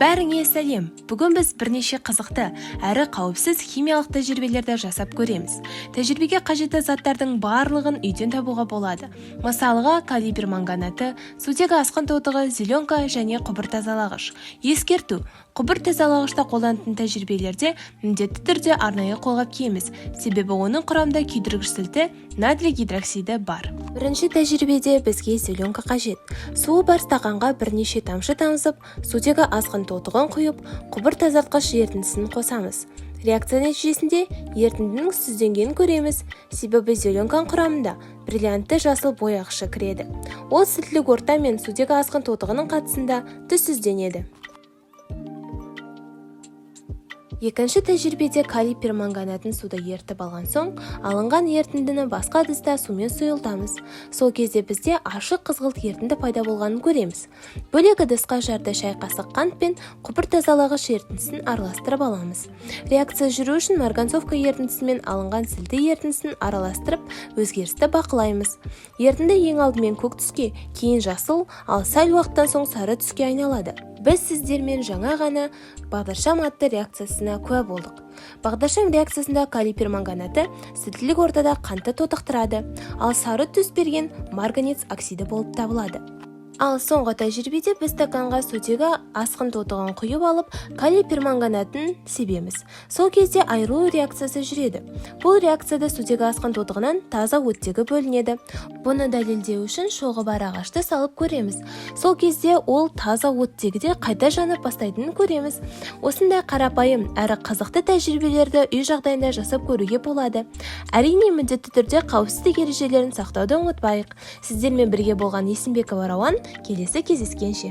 Бәріңе сәлем. Бүгін біз бірнеше қызықты әрі қауіпсіз химиялық тәжірибелерді жасап көреміз. Тәжірибеге қажетті заттардың барлығын үйден табуға болады. Мысалға, калий перманганаты, сутегі асқын тотығы, зеленка және құбыр тазалағыш. Ескерту: құбыр тазалағышта қолданатын тәжірибелерде міндетті түрде арнайы қолғап киеміз, себебі оның құрамында күйдіргіш сілті натрий гидроксиді бар. Бірінші тәжірибеде бізге зеленка қажет. Суы бар стақанға бірнеше тамшы тамызып, сутегі асқын тотығын құйып, құбыр тазартқыш ерітіндісін қосамыз. Реакция нәтижесінде ерітіндінің сүзденгенін көреміз, себебі зеленканың құрамында бриллиантты жасыл бояғышы кіреді. Ол сілтілік орта мен сутегі асқын тотығының қатысында түссізденеді. Екінші тәжірибеде калий перманганатын суда ертіп алған соң, алынған ерітіндіні басқа ыдыста сумен сұйылтамыз. Сол кезде бізде ашық қызғылт ерітінді пайда болғанын көреміз. Бөлек ыдысқа жарты шай қасық қант пен құбыр тазалағыш ерітіндісін араластырып аламыз. Реакция жүру үшін марганцовка ерітіндісі мен алынған сілті ерітіндісін араластырып, өзгерісті бақылаймыз. Ерітінді ең алдымен көк түске, кейін жасыл, ал сәл уақыттан соң сары түске айналады. Біз сіздермен жаңа ғана бағдаршам атты реакциясына куә болдық. Бағдаршам реакциясында калий перманганаты сілтілік ортада қантты тотықтырады, ал сары түс берген марганец оксиді болып табылады. Ал соңғы тәжірибеде біз стаканға сутегі асқын тотығын құйып алып, калий перманганатын себеміз. Сол кезде айырылу реакциясы жүреді. Бұл реакцияда сутегі асқын тотығынан таза оттегі бөлінеді. Бұны дәлелдеу үшін шоғы бар ағашты салып көреміз. Сол кезде ол таза оттегіде қайта жанып бастайтынын көреміз. Осындай қарапайым әрі қызықты тәжірибелерді үй жағдайында жасап көруге болады. Әрине, міндетті түрде қауіпсіздік ережелерін сақтауды ұмытпайық. Сіздермен бірге болған Есімбекова Рауан. Келесі кездескенше.